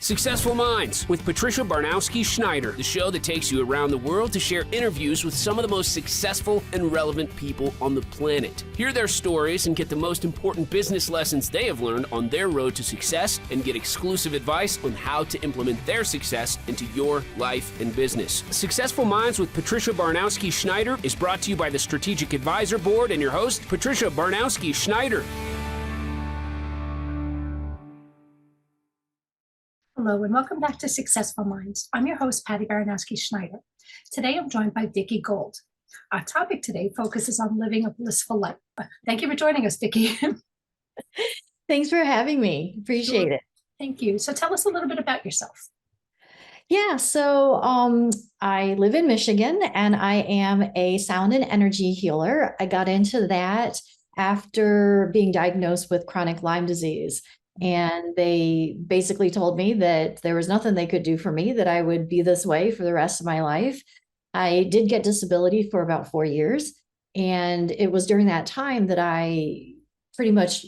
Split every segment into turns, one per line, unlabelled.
Successful Minds with Patricia Baronowski-Schneider, the show that takes you around the world to share interviews with some of the most successful and relevant people on the planet. Hear their stories and get the most important business lessons they have learned on their road to success and get exclusive advice on how to implement their success into your life and business. Successful Minds with Patricia Baronowski-Schneider is brought to you by the Strategic Advisor Board and your host, Patricia Baronowski-Schneider.
Hello and welcome back to Successful Minds. I'm your host, Patty Baronowski-Schneider. Today I'm joined by Vickie Gould. Our topic today focuses on living a blissful life. Thank you for joining us, Vickie.
Thanks for having me. Appreciate it.
Thank you. So tell us a little bit about yourself.
Yeah, so I live in Michigan and I am a sound and energy healer. I got into that after being diagnosed with chronic Lyme disease. And they basically told me that there was nothing they could do for me, that I would be this way for the rest of my life. I did get disability for about 4 years. And it was during that time that I pretty much,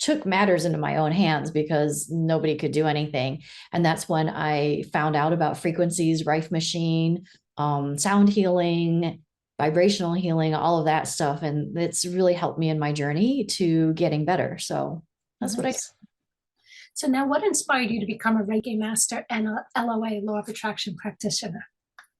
took matters into my own hands because nobody could do anything. And that's when I found out about frequencies, Rife machine, sound healing, vibrational healing, all of that stuff. And it's really helped me in my journey to getting better. So that's what I do.
So now what inspired you to become a Reiki master and a LOA, Law of Attraction practitioner?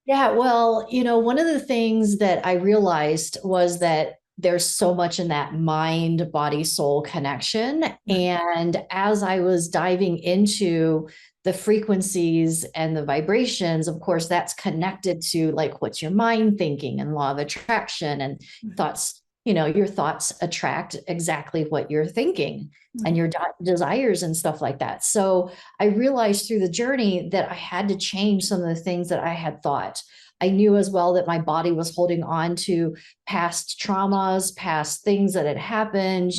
Yeah, well, one of the things that I realized was that there's so much in that mind, body, soul connection. And as I was diving into the frequencies and the vibrations, of course, that's connected to like, what's your mind thinking and law of attraction and thoughts. Your thoughts attract exactly what you're thinking and your desires and stuff like that. So I realized through the journey that I had to change some of the things that I had thought. I knew as well that my body was holding on to past traumas, past things that had happened,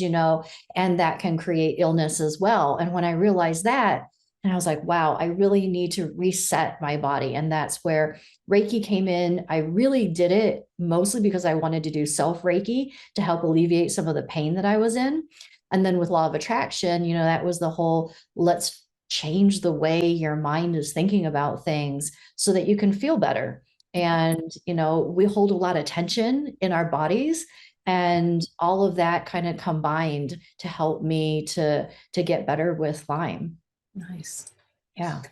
and that can create illness as well. And when I realized that, and I was like, wow, I really need to reset my body. And that's where Reiki came in. I really did it mostly because I wanted to do self-Reiki to help alleviate some of the pain that I was in. And then with Law of Attraction, that was the whole, let's change the way your mind is thinking about things so that you can feel better. And, we hold a lot of tension in our bodies. And all of that kind of combined to help me to get better with Lyme.
Nice.
Yeah.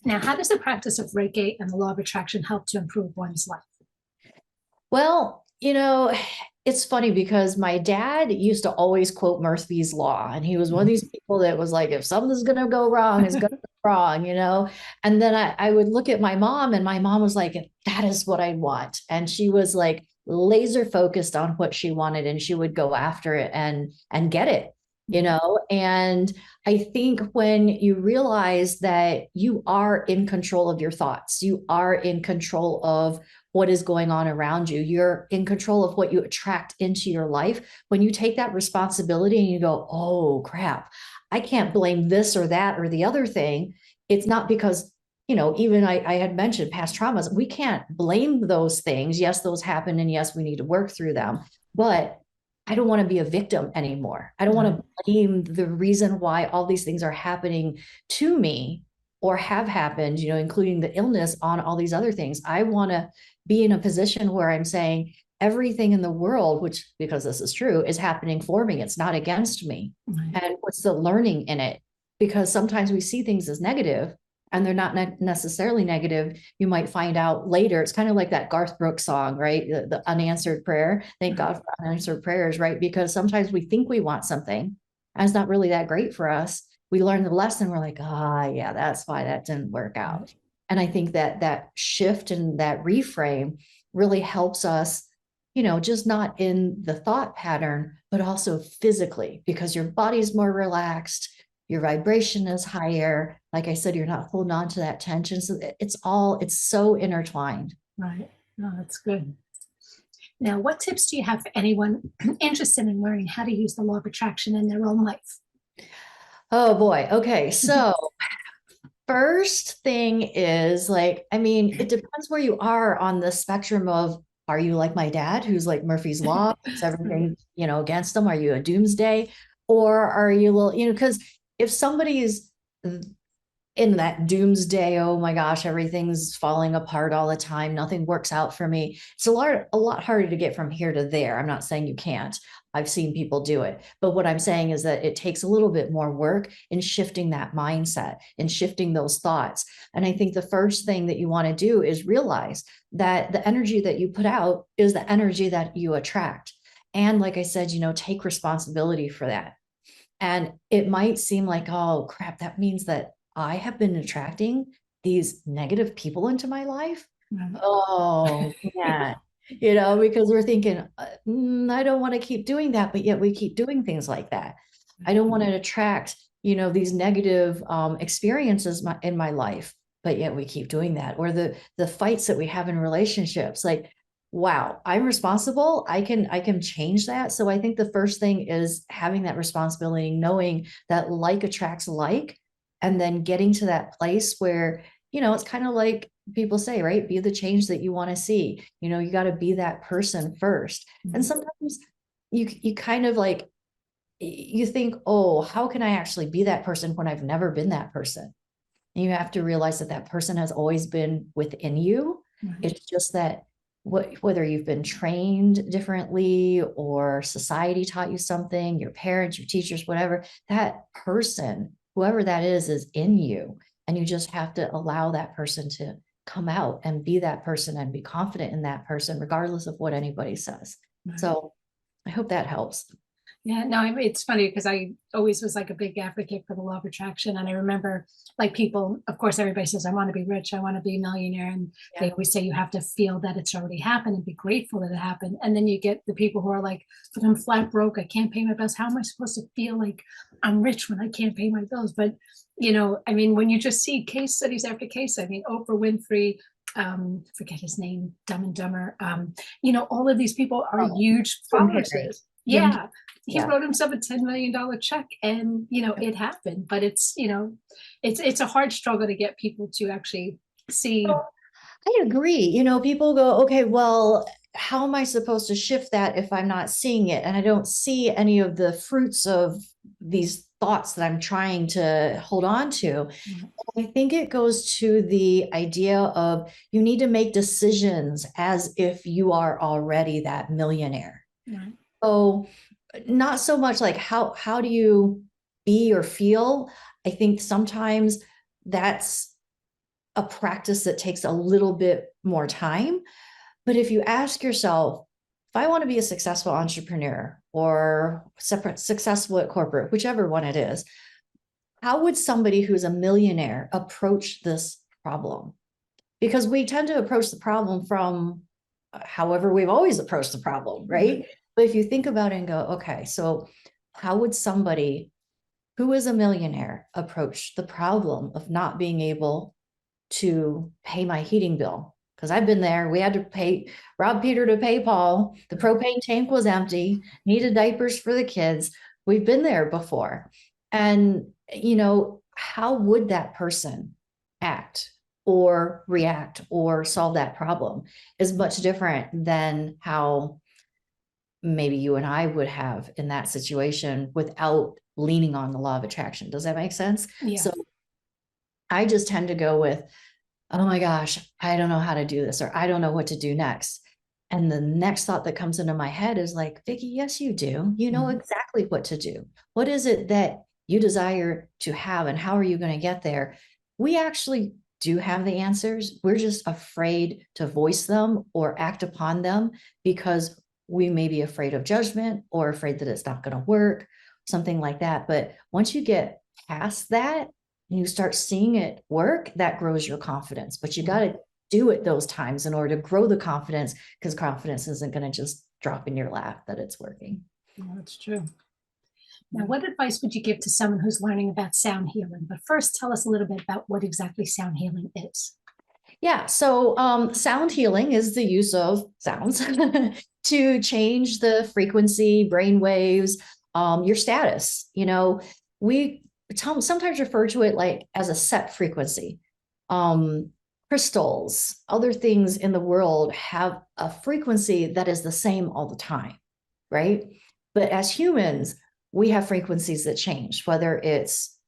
Now, how does the practice of Reiki and the Law of Attraction help to improve one's life?
Well, it's funny because my dad used to always quote Murphy's Law. And he was one of these people that was like, if something's going to go wrong, it's going to go wrong, And then I would look at my mom and my mom was like, that is what I want. And she was like laser focused on what she wanted and she would go after it and get it. And I think when you realize that you are in control of your thoughts, you are in control of what is going on around you, you're in control of what you attract into your life. When you take that responsibility and you go, oh crap, I can't blame this or that or the other thing. It's not because, even I had mentioned past traumas, we can't blame those things. Yes, those happen. And yes, we need to work through them, but I don't want to be a victim anymore. I don't want to blame the reason why all these things are happening to me or have happened, including the illness on all these other things. I want to be in a position where I'm saying everything in the world, which, because this is true, is happening for me. It's not against me. And what's the learning in it? Because sometimes we see things as negative and they're not necessarily negative. You might find out later. It's kind of like that Garth Brooks song, right? The unanswered prayer. Thank God for unanswered prayers, right? Because sometimes we think we want something and it's not really that great for us. We learn the lesson. We're like, yeah, that's why that didn't work out. And I think that shift and that reframe really helps us, just not in the thought pattern, but also physically, because your body's more relaxed. Your vibration is higher. Like I said, you're not holding on to that tension. So it's so intertwined.
Right. No, that's good. Now, what tips do you have for anyone interested in learning how to use the Law of Attraction in their own life?
Oh boy. Okay. So first thing is it depends where you are on the spectrum of, are you like my dad, who's like Murphy's Law, it's everything, against them? Are you a doomsday? Or are you a little, because if somebody is in that doomsday, oh my gosh, everything's falling apart all the time, nothing works out for me. It's a lot harder to get from here to there. I'm not saying you can't. I've seen people do it. But what I'm saying is that it takes a little bit more work in shifting that mindset and shifting those thoughts. And I think the first thing that you want to do is realize that the energy that you put out is the energy that you attract. And like I said, take responsibility for that. And it might seem like, oh crap, that means that I have been attracting these negative people into my life.
Right.
Oh, yeah. Because we're thinking, I don't want to keep doing that, but yet we keep doing things like that. I don't want to attract, these negative experiences in my life, but yet we keep doing that. Or the fights that we have in relationships, like, wow, I'm responsible. I can change that. So I think the first thing is having that responsibility, knowing that like attracts like, and then getting to that place where, it's kind of like people say, right? Be the change that you want to see. You got to be that person first.
Mm-hmm.
And sometimes you kind of like, you think, oh, how can I actually be that person when I've never been that person? And you have to realize that that person has always been within you.
Mm-hmm.
It's just that whether you've been trained differently or society taught you something, your parents, your teachers, whatever, that person, whoever that is in you. And you just have to allow that person to come out and be that person and be confident in that person, regardless of what anybody says.
Right.
So I hope that helps.
Yeah, no, it's funny because I always was like a big advocate for the law of attraction. And I remember like people, of course, everybody says, I want to be rich, I want to be a millionaire. And they always say you have to feel that it's already happened and be grateful that it happened. And then you get the people who are like, but I'm flat broke, I can't pay my bills. How am I supposed to feel like I'm rich when I can't pay my bills? But, when you just see case studies after case, Oprah Winfrey, forget his name, Dumb and Dumber, all of these people are huge forces. Yeah. He wrote himself a $10 million check and, it happened, but it's a hard struggle to get people to actually see.
I agree. People go, okay, well, how am I supposed to shift that if I'm not seeing it? And I don't see any of the fruits of these thoughts that I'm trying to hold on to. Mm-hmm. I think it goes to the idea of you need to make decisions as if you are already that millionaire. Mm-hmm. So not so much like how do you be or feel? I think sometimes that's a practice that takes a little bit more time. But if you ask yourself, if I want to be a successful entrepreneur or successful at corporate, whichever one it is, how would somebody who's a millionaire approach this problem? Because we tend to approach the problem from however we've always approached the problem, right? Mm-hmm. But if you think about it and go, okay, so how would somebody who is a millionaire approach the problem of not being able to pay my heating bill? Because I've been there. We had to rob Peter to pay Paul. The propane tank was empty, needed diapers for the kids. We've been there before. And, how would that person act or react or solve that problem is much different than how maybe you and I would have in that situation without leaning on the law of attraction. Does that make sense? Yeah. So I just tend to go with, oh my gosh, I don't know how to do this, or I don't know what to do next. And the next thought that comes into my head is like, Vickie, yes, you do. You know exactly what to do. What is it that you desire to have and how are you going to get there? We actually do have the answers. We're just afraid to voice them or act upon them because we may be afraid of judgment or afraid that it's not going to work, something like that. But once you get past that and you start seeing it work, that grows your confidence. But you got to do it those times in order to grow the confidence, because confidence isn't going to just drop in your lap that it's working.
Yeah, that's true. Now, what advice would you give to someone who's learning about sound healing? But first, tell us a little bit about what exactly sound healing is.
Yeah, so sound healing is the use of sounds to change the frequency, brain waves, your status. We sometimes refer to it like as a set frequency. Crystals, other things in the world have a frequency that is the same all the time, right? But as humans, we have frequencies that change, whether it's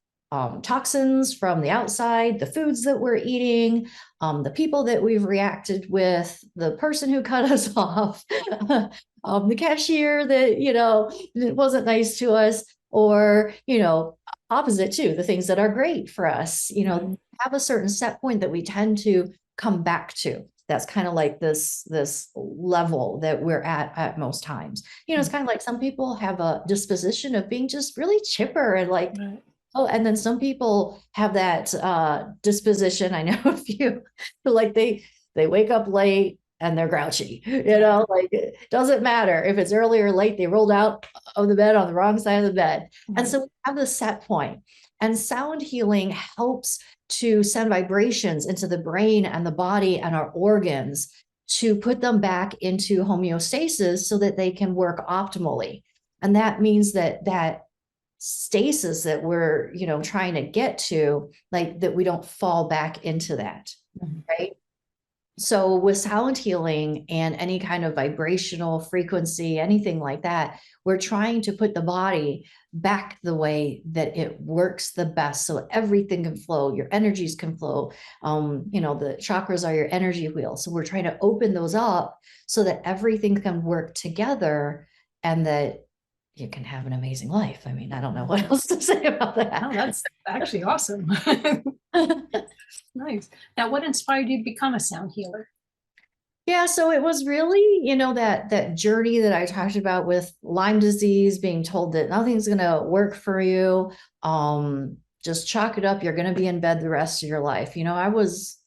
toxins from the outside, the foods that we're eating, the people that we've reacted with, the person who cut us off, the cashier that, wasn't nice to us, or, opposite too, the things that are great for us, have a certain set point that we tend to come back to. That's kind of like this level that we're at most times. It's kind of like some people have a disposition of being just really chipper and like,
Right.
oh, and then some people have that disposition. I know a few who like they wake up late and they're grouchy, like it doesn't matter if it's early or late, they rolled out of the bed on the wrong side of the bed. And so we have the set point. And sound healing helps to send vibrations into the brain and the body and our organs to put them back into homeostasis so that they can work optimally. And that means that stasis that we're, trying to get to, like that we don't fall back into that, right? So with sound healing and any kind of vibrational frequency, anything like that, we're trying to put the body back the way that it works the best. So everything can flow, your energies can flow. The chakras are your energy wheel. So we're trying to open those up so that everything can work together and that you can have an amazing life. I mean, I don't know what else to say about that.
Oh, that's actually awesome. Nice. Now, what inspired you to become a sound healer?
Yeah, so it was really, that journey that I talked about with Lyme disease, being told that nothing's going to work for you. Just chalk it up. You're going to be in bed the rest of your life. I was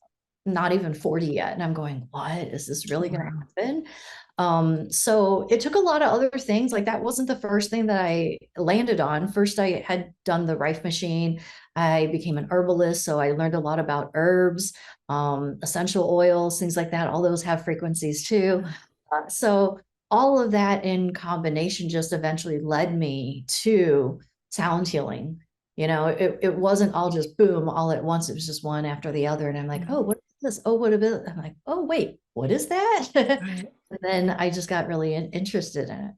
not even 40 yet. And I'm going, what is this really going to happen? So it took a lot of other things. Like that wasn't the first thing that I landed on. First, I had done the Rife machine. I became an herbalist. So I learned a lot about herbs, essential oils, things like that. All those have frequencies too. So all of that in combination just eventually led me to sound healing. It wasn't all just boom, all at once. It was just one after the other. And I'm like, oh, what is this? Oh, what is it? I'm like, oh, wait, what is that?
Right.
And then I just got really interested in it.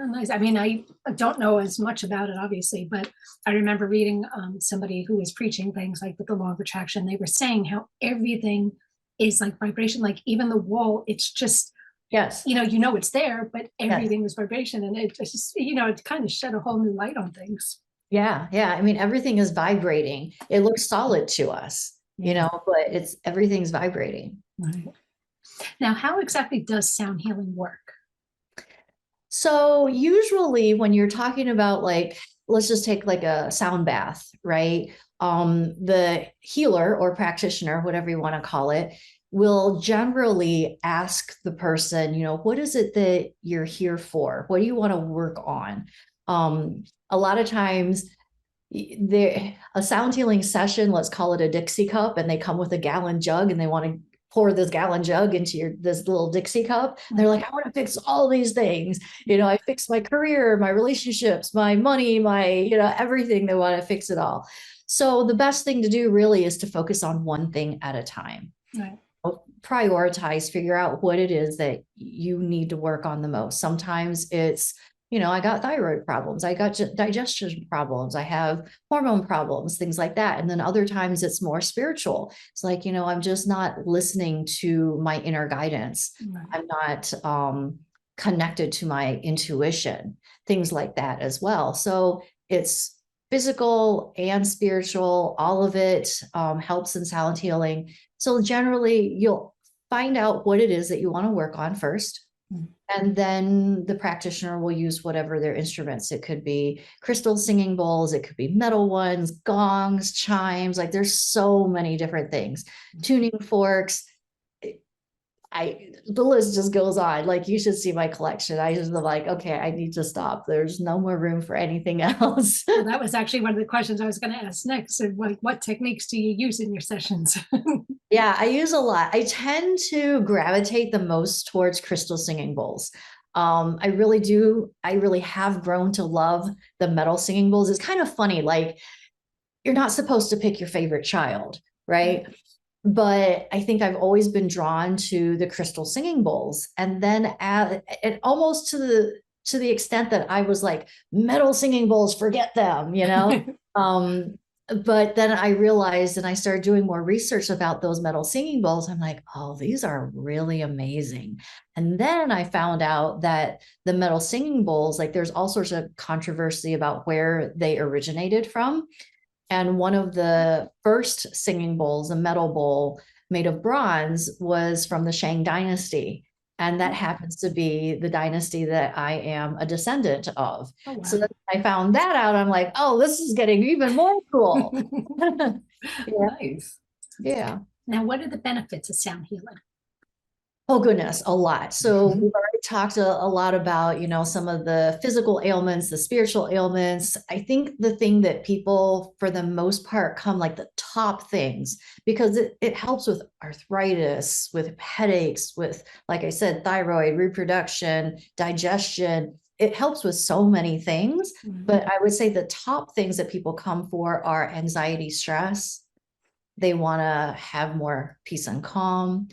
Oh, nice. I mean, I don't know as much about it, obviously, but I remember reading somebody who was preaching things like with the law of attraction. They were saying how everything is like vibration, like even the wall, it's just,
Yes.
it's there, but everything is vibration. And it just, it kind of shed a whole new light on things.
Yeah. I mean, everything is vibrating. It looks solid to us, but everything's vibrating.
Right. Now, how exactly does sound healing work?
So usually when you're talking about like, let's just take like a sound bath, right? The healer or practitioner, whatever you want to call it, will generally ask the person, what is it that you're here for? What do you want to work on? A lot of times a sound healing session, let's call it a Dixie cup, and they come with a gallon jug and they want to pour this gallon jug into this little Dixie cup. And they're like, I want to fix all these things. I fix my career, my relationships, my money, my, everything. They want to fix it all. So the best thing to do really is to focus on one thing at a time.
Right.
Prioritize, figure out what it is that you need to work on the most. Sometimes it's, I got thyroid problems, I got digestion problems, I have hormone problems, things like that. And then other times it's more spiritual. It's like, I'm just not listening to my inner guidance.
Right.
I'm not connected to my intuition, things like that as well. So it's physical and spiritual, all of it helps in sound healing. So generally you'll find out what it is that you want to work on first. And then the practitioner will use whatever their instruments. It could be crystal singing bowls. It could be metal ones, gongs, chimes. Like there's so many different things. Tuning forks. The list just goes on. Like you should see my collection. I just like, okay, I need to stop. There's no more room for anything else.
Well, that was actually one of the questions I was going to ask next. So like, what techniques do you use in your sessions?
Yeah, I use a lot. I tend to gravitate the most towards crystal singing bowls. I really do. I really have grown to love the metal singing bowls. It's kind of funny. Like you're not supposed to pick your favorite child, right? But I think I've always been drawn to the crystal singing bowls. And then and almost to the extent that I was like, metal singing bowls, forget them, But then I realized, and I started doing more research about those metal singing bowls. I'm like, oh, these are really amazing. And then I found out that the metal singing bowls, like there's all sorts of controversy about where they originated from. And one of the first singing bowls, a metal bowl made of bronze, was from the Shang dynasty. And that happens to be the dynasty that I am a descendant of.
Oh, wow.
So then I found that out. I'm like, oh, this is getting even more cool. Yeah.
Nice.
Yeah.
Now, what are the benefits of sound healing?
Oh, goodness, a lot. So we've already talked a lot about, some of the physical ailments, the spiritual ailments. I think the thing that people, for the most part, come like the top things, because it helps with arthritis, with headaches, with, like I said, thyroid, reproduction, digestion. It helps with so many things. But I would say the top things that people come for are anxiety, stress. They want to have more peace and calm.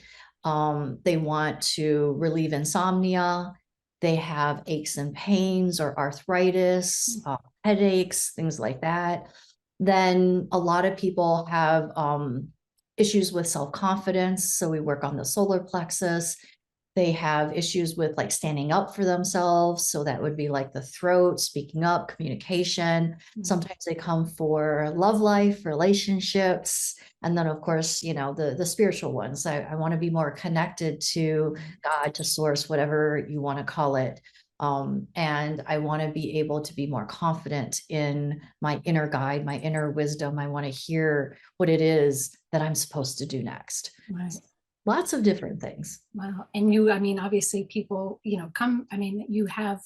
They want to relieve insomnia. They have aches and pains or arthritis, headaches, things like that. Then a lot of people have issues with self-confidence. So we work on the solar plexus. They have issues with like standing up for themselves. So that would be like the throat, speaking up, communication. Sometimes they come for love life, relationships. And then, of course, the spiritual ones. I want to be more connected to God, to source, whatever you want to call it. And I want to be able to be more confident in my inner guide, my inner wisdom. I want to hear what it is that I'm supposed to do next.
Right.
Lots of different things.
Wow. And you, I mean, obviously people, come, I mean, you have,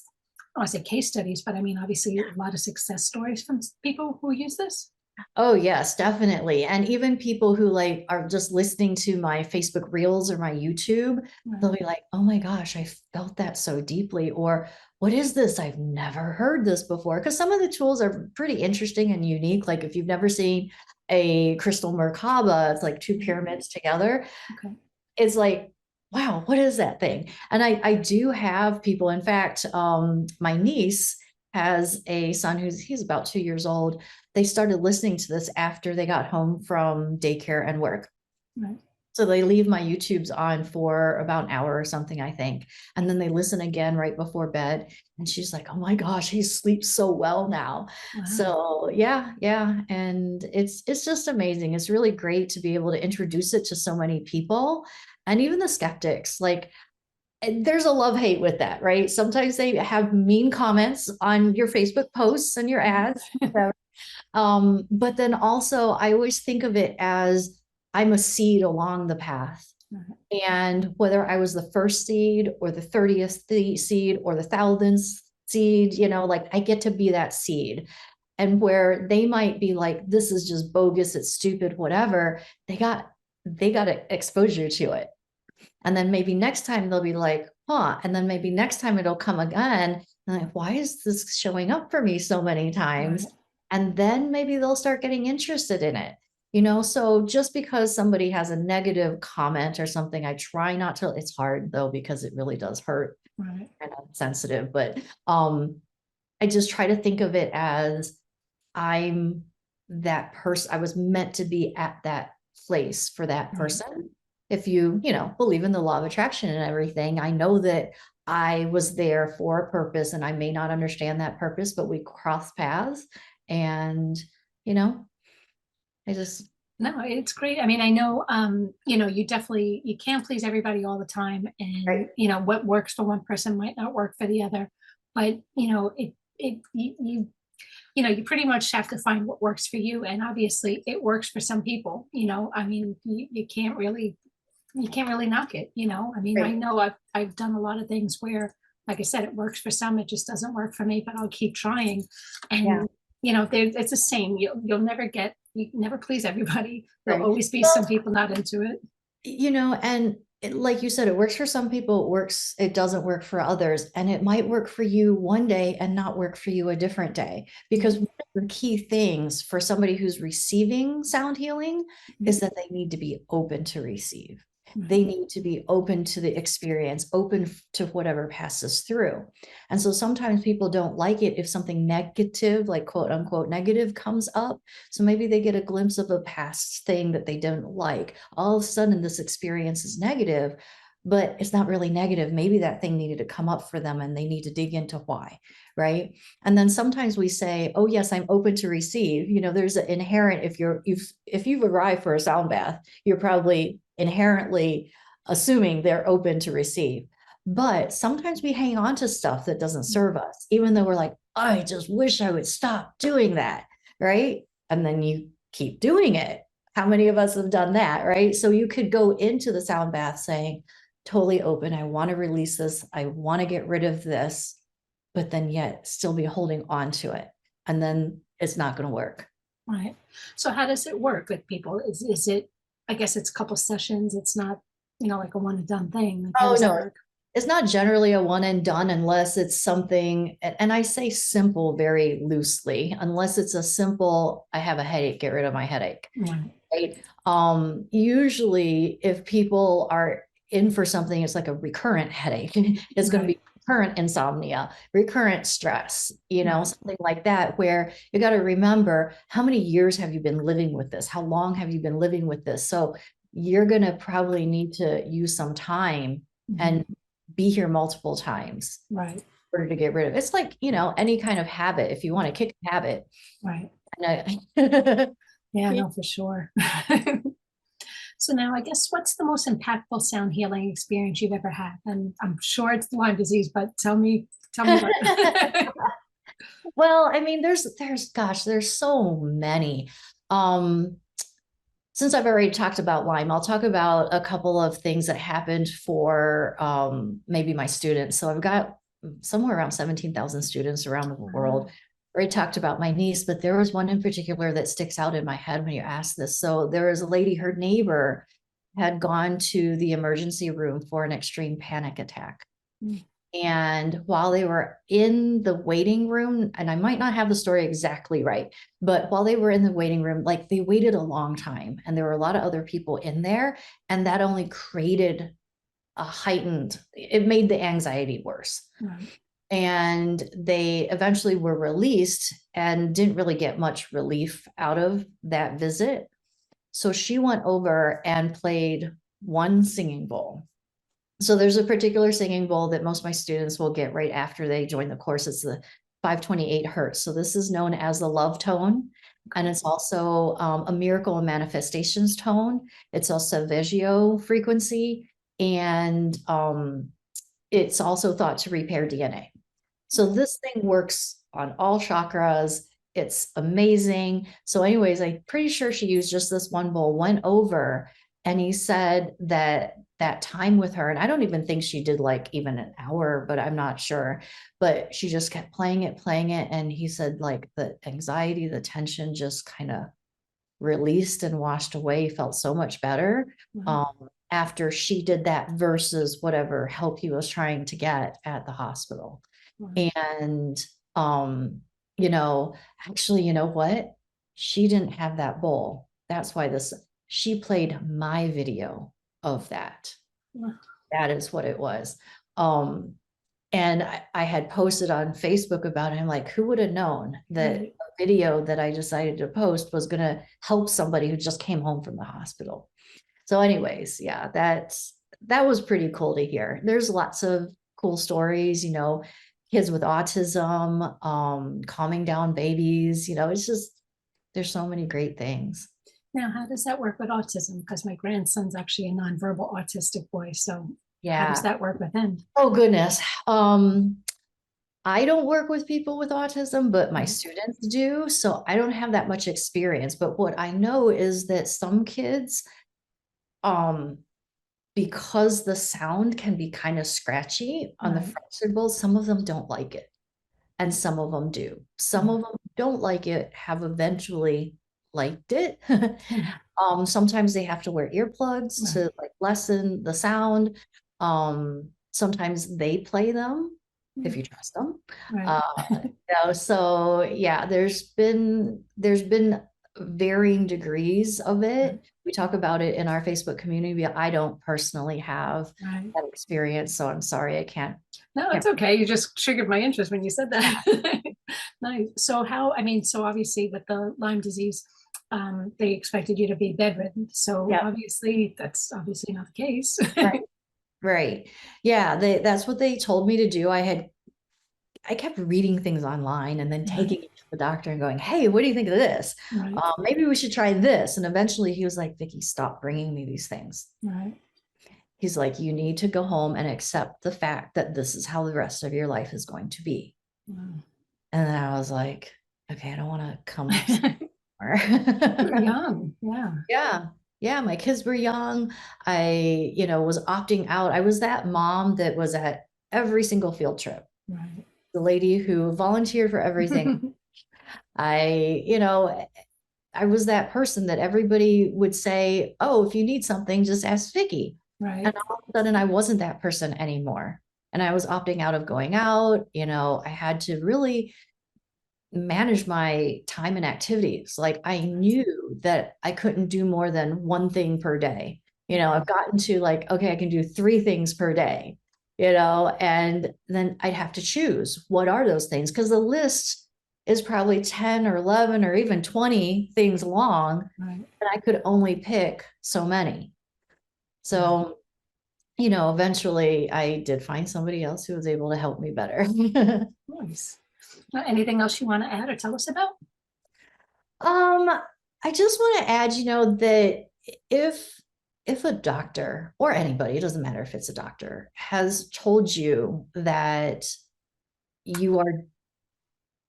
I want to say case studies, but I mean, obviously a lot of success stories from people who use this.
Oh, yes, definitely. And even people who like are just listening to my Facebook Reels or my YouTube, they'll be like, oh my gosh, I felt that so deeply. Or what is this? I've never heard this before. Because some of the tools are pretty interesting and unique. Like if you've never seen a crystal Merkaba, it's like two pyramids together.
Okay.
It's like, wow, what is that thing? And I do have people, in fact, my niece has a son he's about 2 years old. They started listening to this after they got home from daycare and work.
Right.
So they leave my YouTubes on for about an hour or something, I think. And then they listen again right before bed. And she's like, oh my gosh, he sleeps so well now.
Wow.
So yeah. And it's just amazing. It's really great to be able to introduce it to so many people. And even the skeptics, like there's a love-hate with that, right? Sometimes they have mean comments on your Facebook posts and your ads. But then also I always think of it as I'm a seed along the path. And whether I was the first seed or the 30th seed or the 1,000th seed, like I get to be that seed. And where they might be like, this is just bogus, it's stupid, whatever, they got exposure to it. And then maybe next time they'll be like, huh. And then maybe next time it'll come again. And like, why is this showing up for me so many times?
Right.
And then maybe they'll start getting interested in it. So just because somebody has a negative comment or something, I try not to, it's hard though, because it really does hurt.
Right.
And I'm sensitive, but I just try to think of it as I'm that person. I was meant to be at that place for that person. If you believe in the law of attraction and everything, I know that I was there for a purpose, and I may not understand that purpose, but we cross paths. And
No, it's great. I mean, I know, you can't please everybody all the time. And,
Right.
What works for one person might not work for the other. But, you pretty much have to find what works for you. And obviously it works for some people, I mean, you can't really knock it, I mean,
Right.
I know I've done a lot of things where, like I said, it works for some, it just doesn't work for me, but I'll keep trying. And, it's the same. You never please everybody. There'll
Right.
always be some people not into it.
And like you said, it works for some people, it doesn't work for others. And it might work for you one day and not work for you a different day. Because one of the key things for somebody who's receiving sound healing is that they need to be open to receive. They need to be open to the experience, open to whatever passes through. And so sometimes people don't like it if something negative, like quote unquote negative, comes up. So maybe they get a glimpse of a past thing that they don't like. All of a sudden, this experience is negative, but it's not really negative. Maybe that thing needed to come up for them and they need to dig into why, right? And then sometimes we say, oh yes, I'm open to receive. You know, there's an inherent, if you've arrived for a sound bath, you're probably inherently assuming they're open to receive. But sometimes we hang on to stuff that doesn't serve us, even though we're like, I just wish I would stop doing that, right? And then you keep doing it. How many of us have done that, right? So you could go into the sound bath saying, totally open, I want to release this, I want to get rid of this, but then yet still be holding on to it. And then it's not going to work.
Right. So how does it work with people? Is it, I guess it's a couple sessions. It's not, like a one and done thing. Like, how does that work?
It's not generally a one and done unless it's something, and I say simple very loosely, unless it's a simple, I have a headache, get rid of my headache. Right. Usually if people are in for something, it's like a recurrent headache. It's going to be recurrent insomnia, recurrent stress, something like that, where you got to remember, how many years have you been living with this? How long have you been living with this? So you're going to probably need to use some time and be here multiple times.
Right.
In order to get rid of it. It's like, any kind of habit. If you want to kick a habit.
Right.
Yeah,
no, for sure. So now I guess, what's the most impactful sound healing experience you've ever had? And I'm sure it's Lyme disease, but tell me what.
Well, I mean, there's so many. Since I've already talked about Lyme, I'll talk about a couple of things that happened for maybe my students. So I've got somewhere around 17,000 students around the world. I already talked about my niece, but there was one in particular that sticks out in my head when you ask this. So there was a lady, her neighbor had gone to the emergency room for an extreme panic attack. And while they were in the waiting room, and I might not have the story exactly right, but while they were in the waiting room, like, they waited a long time and there were a lot of other people in there, and that only created it made the anxiety worse. And they eventually were released and didn't really get much relief out of that visit. So she went over and played one singing bowl. So there's a particular singing bowl that most of my students will get right after they join the course. It's the 528 hertz. So this is known as the love tone. And it's also a miracle and manifestations tone. It's a Solfeggio frequency. And it's also thought to repair DNA. So this thing works on all chakras. It's amazing. So anyways, I'm pretty sure she used just this one bowl, went over, and he said that time with her, and I don't even think she did like even an hour, but I'm not sure, but she just kept playing it. And he said, like, the anxiety, the tension just kind of released and washed away, felt so much better. After she did that versus whatever help he was trying to get at the hospital. And, actually, you know what? She didn't have that bowl. That's why she played my video of that. That is what it was. And I had posted on Facebook about it. I'm like, who would have known that a video that I decided to post was going to help somebody who just came home from the hospital? So anyways, yeah, that was pretty cool to hear. There's lots of cool stories, kids with autism, calming down babies, it's just, there's so many great things.
Now, how does that work with autism? Because my grandson's actually a nonverbal autistic boy. So
yeah,
how does that work with him?
Oh, goodness. I don't work with people with autism, but my students do. So I don't have that much experience. But what I know is that some kids, because the sound can be kind of scratchy on the front symbols, some of them don't like it. And some of them do. Some of them don't like it, have eventually liked it. Sometimes they have to wear earplugs to like lessen the sound. Sometimes they play them if you trust them. So yeah, there's been varying degrees of it. We talk about it in our Facebook community. I don't personally have
Right.
that experience, so I'm sorry I can't.
No, it's okay. You just triggered my interest when you said that. Nice. So so obviously with the Lyme disease, they expected you to be bedridden. So
Yeah.
obviously that's obviously not the case.
Right. Right. Yeah, that's what they told me to do. I kept reading things online and then taking it to the doctor and going, hey, what do you think of this?
Right.
Maybe we should try this. And eventually he was like, Vickie, stop bringing me these things.
Right.
He's like, you need to go home and accept the fact that this is how the rest of your life is going to be.
Wow.
And then I was like, okay, I don't want to come
You're young. Yeah.
Yeah. Yeah. My kids were young. I, was opting out. I was that mom that was at every single field trip.
Right.
The lady who volunteered for everything. I was that person that everybody would say, oh, if you need something, just ask Vickie.
Right.
And all of a sudden I wasn't that person anymore. And I was opting out of going out. I had to really manage my time and activities. Like I knew that I couldn't do more than one thing per day. I've gotten to like, okay, I can do 3 things per day, and then I'd have to choose what are those things? Because the list is probably 10 or 11 or even 20 things long.
Right.
And I could only pick so many. So, eventually I did find somebody else who was able to help me better.
Nice. Anything else you want to add or tell us about?
I just want to add, that if a doctor or anybody, it doesn't matter if it's a doctor, has told you that you are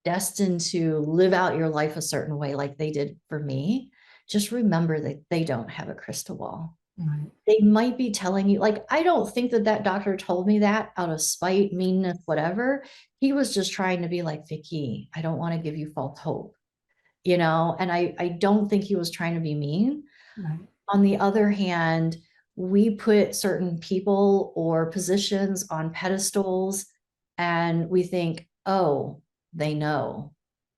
destined to live out your life a certain way, like they did for me, just remember that they don't have a crystal ball.
Right.
They might be telling you, like, I don't think that doctor told me that out of spite, meanness, whatever. He was just trying to be like, Vickie, I don't want to give you false hope, and I don't think he was trying to be mean.
Right.
On the other hand, we put certain people or positions on pedestals and we think, oh, they know.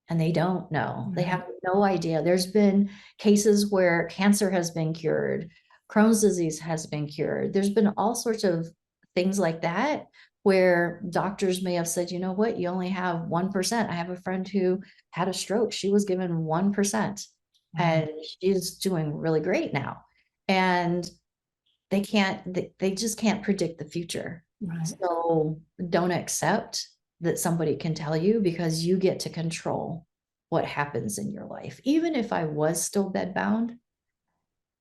And they don't know. They have no idea. There's been cases where cancer has been cured. Crohn's disease has been cured. There's been all sorts of things like that where doctors may have said, you know what, you only have 1%. I have a friend who had a stroke. She was given 1% and she's doing really great now. And they just can't predict the future.
Right.
So don't accept that somebody can tell you, because you get to control what happens in your life. Even if I was still bedbound,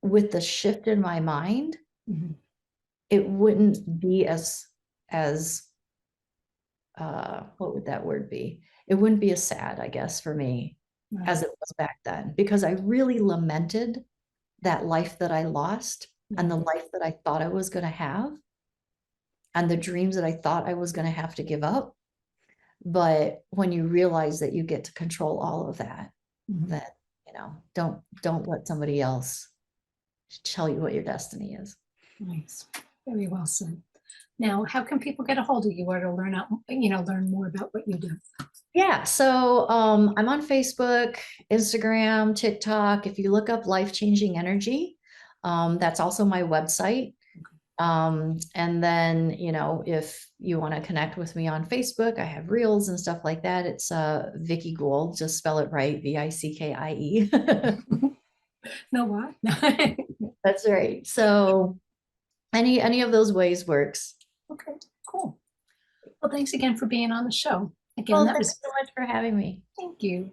with the shift in my mind, it wouldn't be as what would that word be? It wouldn't be as sad, I guess, for me as it was back then, because I really lamented that life that I lost and the life that I thought I was going to have and the dreams that I thought I was going to have to give up. But when you realize that you get to control all of that, that, don't let somebody else tell you what your destiny is.
Nice. Very well said. Now, how can people get a hold of you or to learn more about what you do?
Yeah. So I'm on Facebook, Instagram, TikTok. If you look up Life Changing Energy, that's also my website. And then, if you want to connect with me on Facebook, I have reels and stuff like that. It's Vickie Gould, just spell it right, Vickie.
No, what?
That's right. So any of those ways works.
Okay, cool. Well, thanks again for being on the show. Again,
Thanks so much for having me.
Thank you.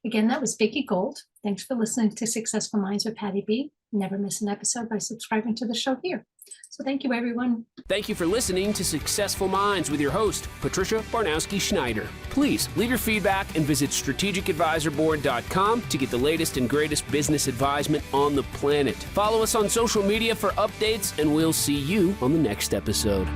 Again, that was Vickie Gould. Thanks for listening to Successful Minds with Patty B. Never miss an episode by subscribing to the show here. So thank you, everyone.
Thank you for listening to Successful Minds with your host, Patricia Baronowski-Schneider. Please leave your feedback and visit strategicadvisorboard.com to get the latest and greatest business advisement on the planet. Follow us on social media for updates, and we'll see you on the next episode.